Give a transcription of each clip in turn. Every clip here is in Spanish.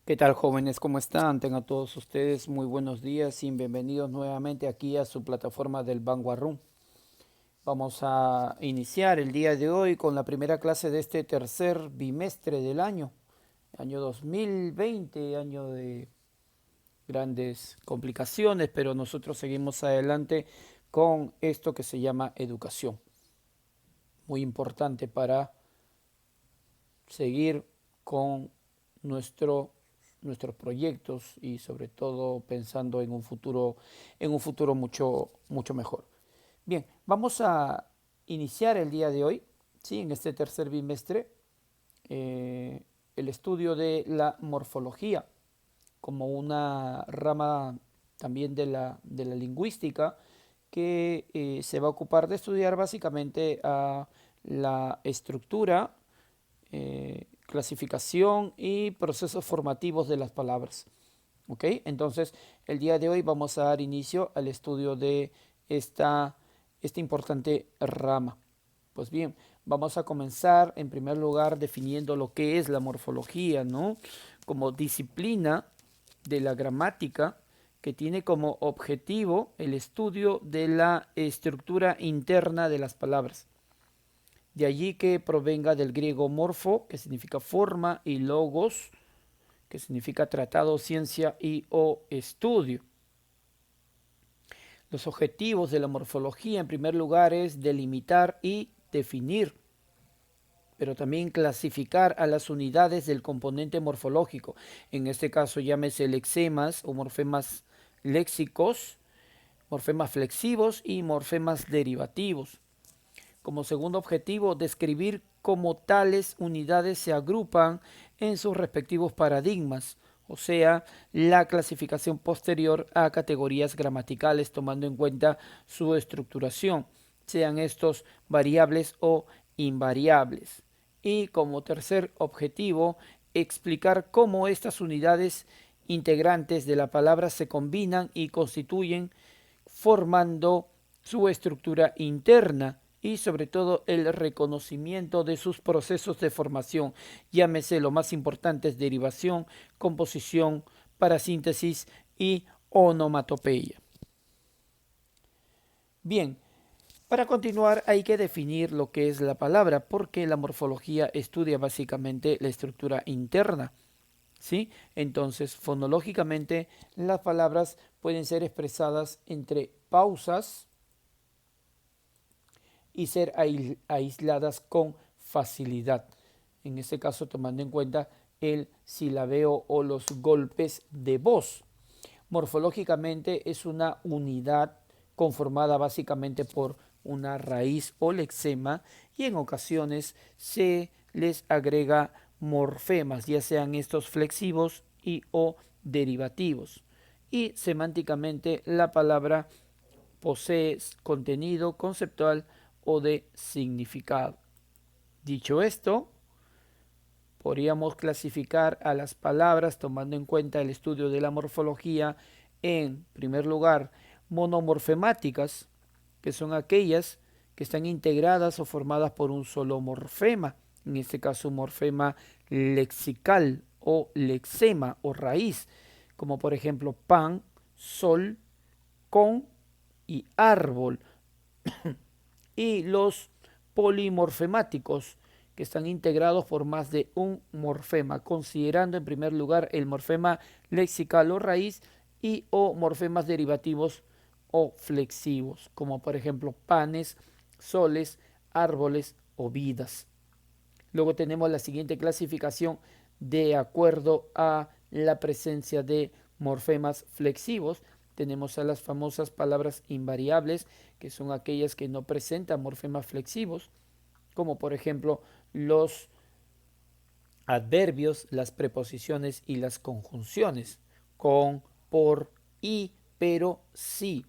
¿Qué tal, jóvenes? ¿Cómo están? Tengan todos ustedes muy buenos días y bienvenidos nuevamente aquí a su plataforma del Vanguard Room. Vamos a iniciar el día de hoy con la primera clase de este tercer bimestre del año 2020, año de grandes complicaciones, pero nosotros seguimos adelante con esto que se llama educación. Muy importante para seguir con nuestro, nuestros proyectos y sobre todo pensando en un futuro mucho mejor. Bien, vamos a iniciar el día de hoy, ¿sí? En este tercer bimestre, eh, el estudio de la morfología como una rama también de la lingüística que se va a ocupar de estudiar básicamente a la estructura, clasificación y procesos formativos de las palabras. ¿Ok? Entonces, el día de hoy vamos a dar inicio al estudio de esta importante rama. Pues bien, vamos a comenzar en primer lugar definiendo lo que es la morfología, ¿no? Como disciplina de la gramática que tiene como objetivo el estudio de la estructura interna de las palabras. De allí que provenga del griego morfo, que significa forma, y logos, que significa tratado, ciencia y o estudio. Los objetivos de la morfología, en primer lugar, es delimitar y definir, pero también clasificar a las unidades del componente morfológico. En este caso, llámese lexemas o morfemas léxicos, morfemas flexivos y morfemas derivativos. Como segundo objetivo, describir cómo tales unidades se agrupan en sus respectivos paradigmas, o sea, la clasificación posterior a categorías gramaticales tomando en cuenta su estructuración, sean estos variables o invariables. Y como tercer objetivo, explicar cómo estas unidades integrantes de la palabra se combinan y constituyen formando su estructura interna y sobre todo el reconocimiento de sus procesos de formación, llámese lo más importante es derivación, composición, parasíntesis y onomatopeya. Bien, para continuar hay que definir lo que es la palabra, porque la morfología estudia básicamente la estructura interna. ¿Sí? Entonces, fonológicamente, las palabras pueden ser expresadas entre pausas y ser aisladas con facilidad. En este caso, tomando en cuenta el silabeo o los golpes de voz. Morfológicamente es una unidad conformada básicamente por una raíz o lexema y en ocasiones se les agrega morfemas, ya sean estos flexivos y o derivativos. Y semánticamente la palabra posee contenido conceptual o de significado. Dicho esto, podríamos clasificar a las palabras tomando en cuenta el estudio de la morfología en primer lugar monomorfemáticas, que son aquellas que están integradas o formadas por un solo morfema, en este caso un morfema lexical o lexema o raíz, como por ejemplo pan, sol, con y árbol, y los polimorfemáticos, que están integrados por más de un morfema, considerando en primer lugar el morfema lexical o raíz y o morfemas derivativos o flexivos, como por ejemplo panes, soles, árboles o vidas. Luego tenemos la siguiente clasificación de acuerdo a la presencia de morfemas flexivos. Tenemos a las famosas palabras invariables, que son aquellas que no presentan morfemas flexivos, como por ejemplo los adverbios, las preposiciones y las conjunciones, con, por, y, pero, sí.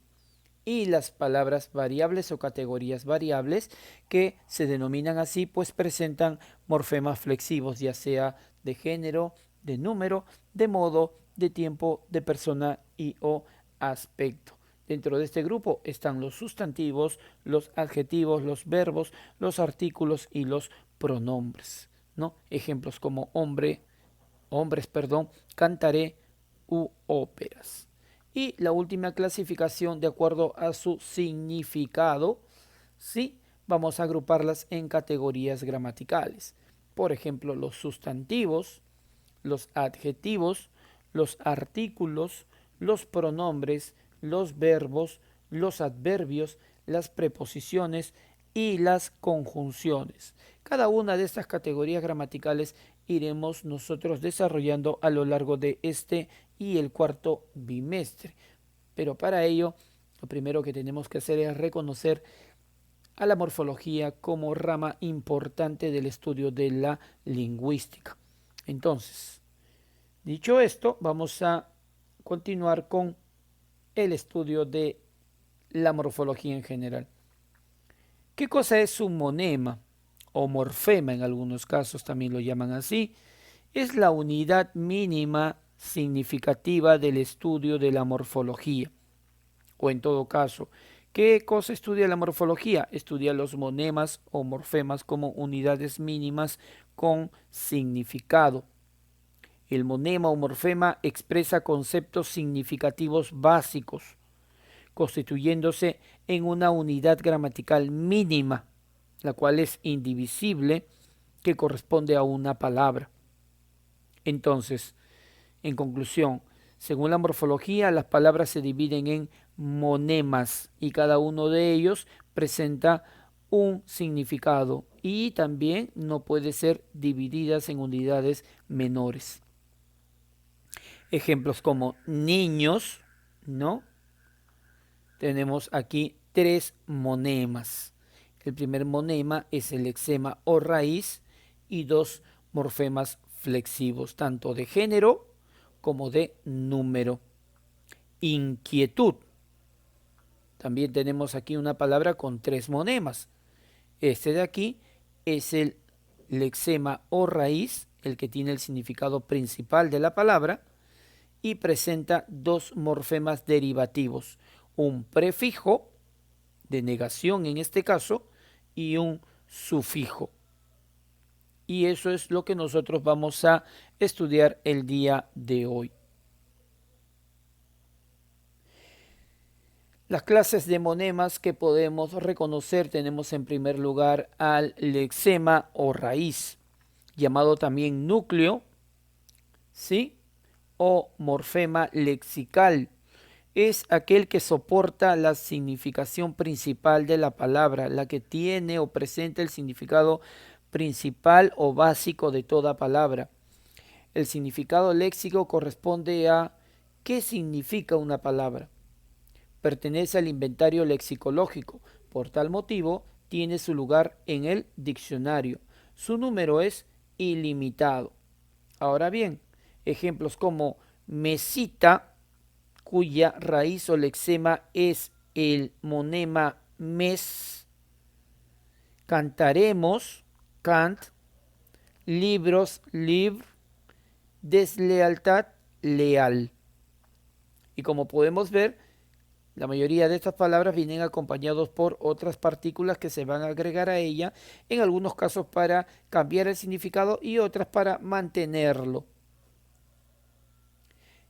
Y las palabras variables o categorías variables que se denominan así, pues presentan morfemas flexivos, ya sea de género, de número, de modo, de tiempo, de persona y o aspecto. Dentro de este grupo están los sustantivos, los adjetivos, los verbos, los artículos y los pronombres, ¿no? Ejemplos como hombre, hombres, perdón, cantaré u óperas. Y la última clasificación, de acuerdo a su significado, ¿sí? Vamos a agruparlas en categorías gramaticales. Por ejemplo, los sustantivos, los adjetivos, los artículos, los pronombres, los verbos, los adverbios, las preposiciones y las conjunciones. Cada una de estas categorías gramaticales iremos nosotros desarrollando a lo largo de este y el cuarto bimestre. Pero para ello, lo primero que tenemos que hacer es reconocer a la morfología como rama importante del estudio de la lingüística. Entonces, dicho esto, vamos a continuar con el estudio de la morfología en general. ¿Qué cosa es un monema o morfema? En algunos casos también lo llaman así. Es la unidad mínima significativa del estudio de la morfología. O en todo caso, ¿qué cosa estudia la morfología? Estudia los monemas o morfemas como unidades mínimas con significado. El monema o morfema expresa conceptos significativos básicos, constituyéndose en una unidad gramatical mínima, la cual es indivisible, que corresponde a una palabra. Entonces, en conclusión, según la morfología, las palabras se dividen en monemas y cada uno de ellos presenta un significado y también no puede ser divididas en unidades menores. Ejemplos como niños, ¿no? Tenemos aquí 3 monemas. El primer monema es el lexema o raíz y 2 morfemas flexivos, tanto de género como de número. Inquietud. También tenemos aquí una palabra con 3 monemas. Este de aquí es el lexema o raíz, el que tiene el significado principal de la palabra, y presenta 2 morfemas derivativos, un prefijo, de negación en este caso, y un sufijo. Y eso es lo que nosotros vamos a estudiar el día de hoy. Las clases de monemas que podemos reconocer, tenemos en primer lugar al lexema o raíz, llamado también núcleo, ¿sí? O morfema lexical. Es aquel que soporta la significación principal de la palabra, la que tiene o presenta el significado principal o básico de toda palabra. El significado léxico corresponde a qué significa una palabra. Pertenece al inventario lexicológico. Por tal motivo, tiene su lugar en el diccionario. Su número es ilimitado. Ahora bien, ejemplos como mesita, cuya raíz o lexema es el monema mes, cantaremos, cant, libros, livre, deslealtad, leal. Y como podemos ver, la mayoría de estas palabras vienen acompañados por otras partículas que se van a agregar a ella, en algunos casos para cambiar el significado y otras para mantenerlo.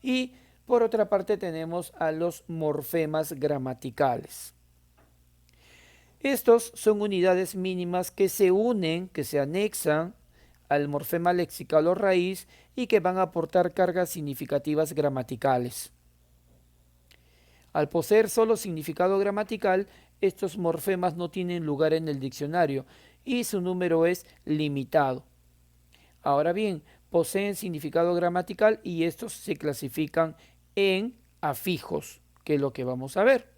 Y por otra parte tenemos a los morfemas gramaticales. Estos son unidades mínimas que se unen, que se anexan al morfema lexical o raíz y que van a aportar cargas significativas gramaticales. Al poseer solo significado gramatical, estos morfemas no tienen lugar en el diccionario y su número es limitado. Ahora bien, poseen significado gramatical y estos se clasifican en afijos, que es lo que vamos a ver.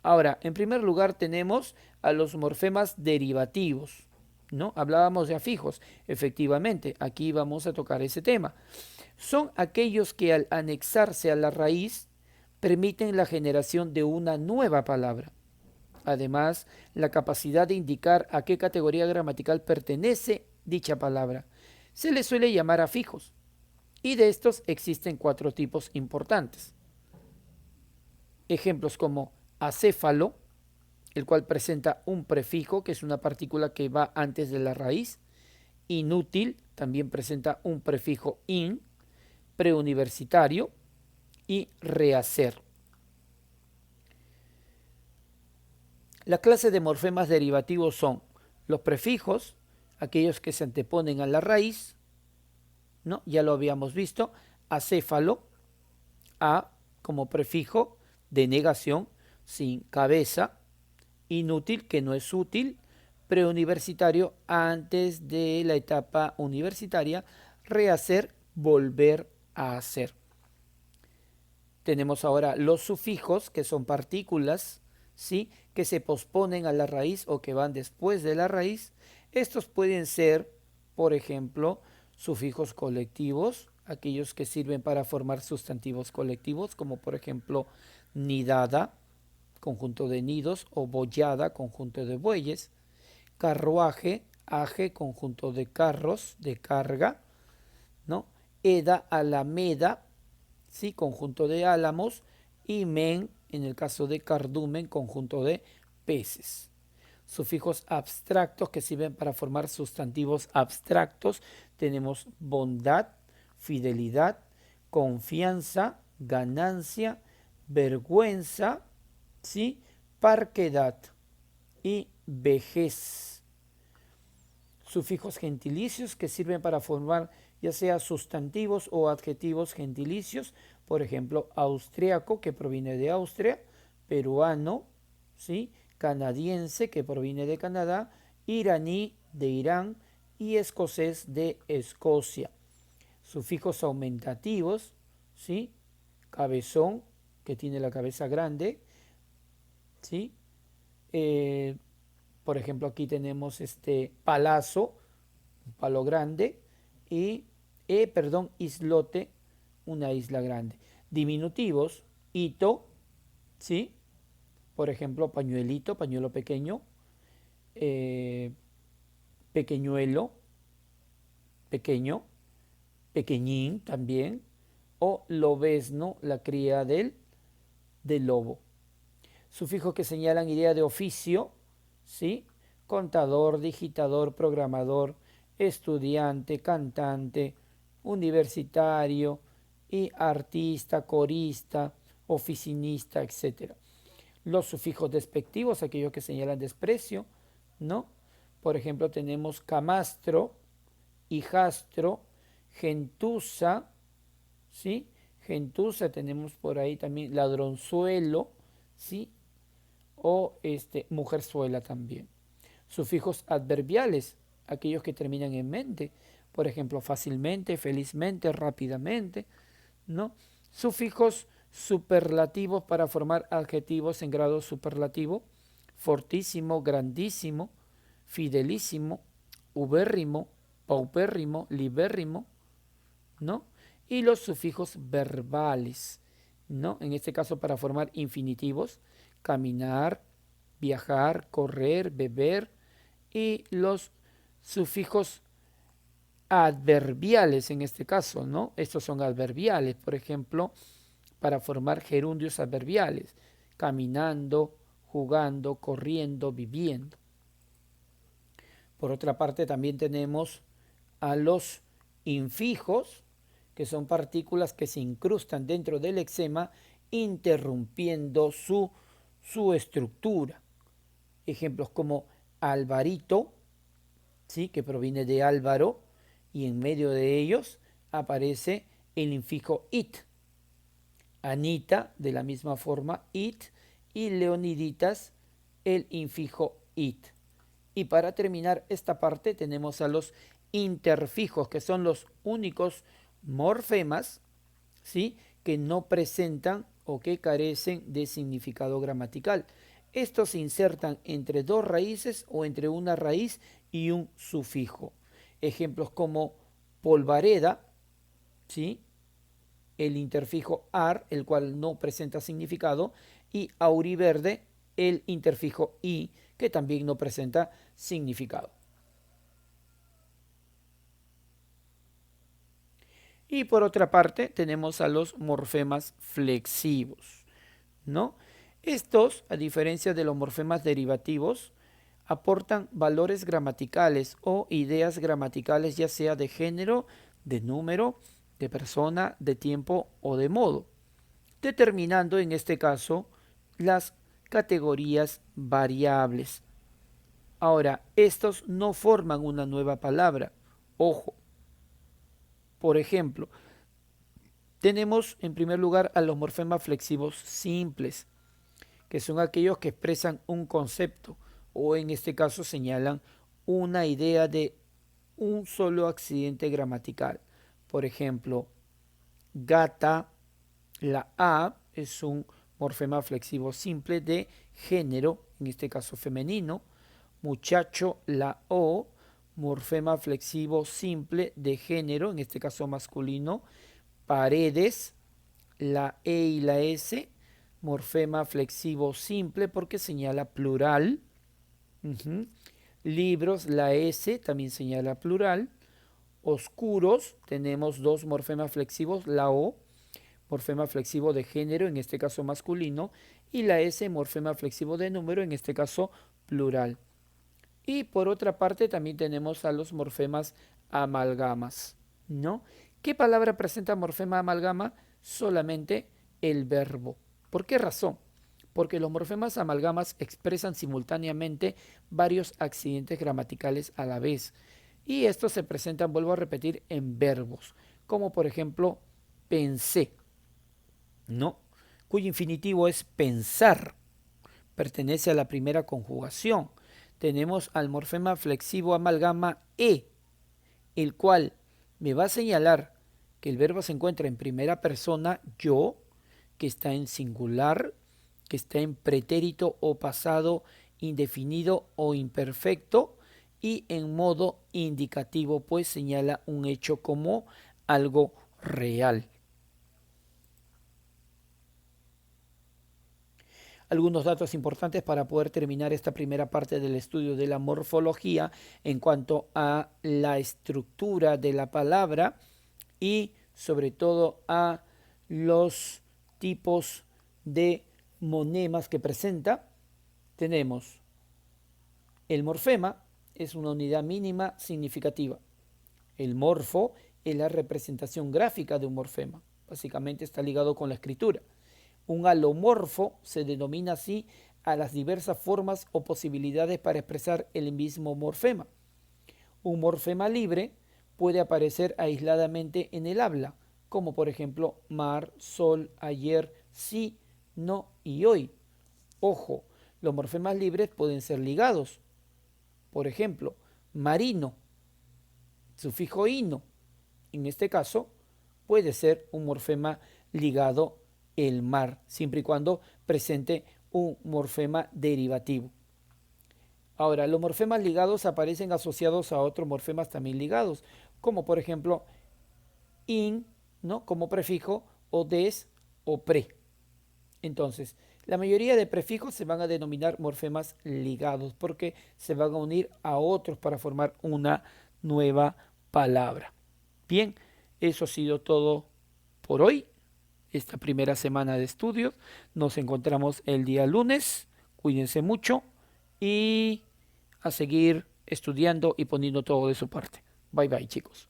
Ahora, en primer lugar tenemos a los morfemas derivativos, ¿no? Hablábamos de afijos, efectivamente, aquí vamos a tocar ese tema. Son aquellos que al anexarse a la raíz permiten la generación de una nueva palabra. Además, la capacidad de indicar a qué categoría gramatical pertenece dicha palabra. Se les suele llamar afijos, y de estos existen 4 tipos importantes. Ejemplos como acéfalo, el cual presenta un prefijo, que es una partícula que va antes de la raíz, inútil, también presenta un prefijo in, preuniversitario y rehacer. La clase de morfemas derivativos son los prefijos, aquellos que se anteponen a la raíz, ¿no? Ya lo habíamos visto, acéfalo, a como prefijo de negación, sin cabeza, inútil, que no es útil, preuniversitario, antes de la etapa universitaria, rehacer, volver a hacer. Tenemos ahora los sufijos, que son partículas, ¿sí?, que se posponen a la raíz o que van después de la raíz. Estos pueden ser, por ejemplo, sufijos colectivos, aquellos que sirven para formar sustantivos colectivos, como por ejemplo nidada, conjunto de nidos, o boyada, conjunto de bueyes, carruaje, aje, conjunto de carros, de carga, ¿no? Eda, alameda, ¿sí?, conjunto de álamos, y men, en el caso de cardumen, conjunto de peces. Sufijos abstractos que sirven para formar sustantivos abstractos. Tenemos bondad, fidelidad, confianza, ganancia, vergüenza, ¿sí?, parquedad y vejez. Sufijos gentilicios que sirven para formar ya sea sustantivos o adjetivos gentilicios, por ejemplo, austriaco, que proviene de Austria, peruano, ¿sí?, canadiense, que proviene de Canadá, iraní, de Irán, y escocés, de Escocia. Sufijos aumentativos, ¿sí?, cabezón, que tiene la cabeza grande, ¿sí? Por ejemplo, aquí tenemos palazo, un palo grande, y islote, una isla grande. Diminutivos, hito, ¿sí? Por ejemplo, pañuelito, pañuelo pequeño, pequeñuelo, pequeño, pequeñín también, o lobezno, la cría del lobo. Sufijos que señalan idea de oficio, ¿sí? Contador, digitador, programador, estudiante, cantante, universitario y artista, corista, oficinista, etc. Los sufijos despectivos, aquellos que señalan desprecio, ¿no? Por ejemplo, tenemos camastro, hijastro, gentuza, ¿sí? Gentuza, tenemos por ahí también ladronzuelo, ¿sí?, o mujerzuela también. Sufijos adverbiales, aquellos que terminan en mente, por ejemplo, fácilmente, felizmente, rápidamente, ¿no? Sufijos superlativos para formar adjetivos en grado superlativo, fortísimo, grandísimo, fidelísimo, ubérrimo, paupérrimo, libérrimo, ¿no? Y los sufijos verbales, ¿no? En este caso para formar infinitivos, caminar, viajar, correr, beber, y los sufijos adverbiales en este caso, ¿no? Estos son adverbiales, por ejemplo, para formar gerundios adverbiales, caminando, jugando, corriendo, viviendo. Por otra parte, también tenemos a los infijos, que son partículas que se incrustan dentro del lexema, interrumpiendo su estructura. Ejemplos como Alvarito, ¿sí?, que proviene de Álvaro, y en medio de ellos aparece el infijo it. Anita, de la misma forma, it, y Leoniditas, el infijo it. Y para terminar esta parte tenemos a los interfijos, que son los únicos morfemas, ¿sí?, que no presentan o que carecen de significado gramatical. Estos se insertan entre dos raíces o entre una raíz y un sufijo. Ejemplos como polvareda, ¿sí?, el interfijo ar, el cual no presenta significado, y auriverde, el interfijo i, que también no presenta significado. Y por otra parte tenemos a los morfemas flexivos, ¿no? Estos, a diferencia de los morfemas derivativos, aportan valores gramaticales o ideas gramaticales, ya sea de género, de número, de persona, de tiempo o de modo, determinando en este caso las categorías variables. Ahora, estos no forman una nueva palabra. Ojo. Por ejemplo, tenemos en primer lugar a los morfemas flexivos simples, que son aquellos que expresan un concepto o en este caso señalan una idea de un solo accidente gramatical. Por ejemplo, gata, la A es un morfema flexivo simple de género, en este caso femenino. Muchacho, la O, morfema flexivo simple de género, en este caso masculino. Paredes, la E y la S, morfema flexivo simple porque señala plural. Libros, la S también señala plural. Oscuros, tenemos dos morfemas flexivos, la O, morfema flexivo de género, en este caso masculino, y la S, morfema flexivo de número, en este caso plural. Y por otra parte también tenemos a los morfemas amalgamas, ¿no? ¿Qué palabra presenta morfema amalgama? Solamente el verbo. ¿Por qué razón? Porque los morfemas amalgamas expresan simultáneamente varios accidentes gramaticales a la vez. Y estos se presentan, vuelvo a repetir, en verbos, como por ejemplo pensé, ¿no? Cuyo infinitivo es pensar, pertenece a la primera conjugación. Tenemos al morfema flexivo amalgama e, el cual me va a señalar que el verbo se encuentra en primera persona, yo, que está en singular, que está en pretérito o pasado indefinido o imperfecto, y en modo indicativo, pues señala un hecho como algo real. Algunos datos importantes para poder terminar esta primera parte del estudio de la morfología en cuanto a la estructura de la palabra y sobre todo a los tipos de monemas que presenta. Tenemos el morfema, es una unidad mínima significativa. El morfo es la representación gráfica de un morfema. Básicamente está ligado con la escritura. Un alomorfo se denomina así a las diversas formas o posibilidades para expresar el mismo morfema. Un morfema libre puede aparecer aisladamente en el habla, como por ejemplo mar, sol, ayer, sí, no y hoy. Ojo, los morfemas libres pueden ser ligados. Por ejemplo, marino, sufijo ino. En este caso, puede ser un morfema ligado el mar, siempre y cuando presente un morfema derivativo. Ahora, los morfemas ligados aparecen asociados a otros morfemas también ligados, como por ejemplo in, ¿no? Como prefijo, o des o pre. Entonces, la mayoría de prefijos se van a denominar morfemas ligados porque se van a unir a otros para formar una nueva palabra. Bien, eso ha sido todo por hoy, esta primera semana de estudios. Nos encontramos el día lunes. Cuídense mucho y a seguir estudiando y poniendo todo de su parte. Bye bye, chicos.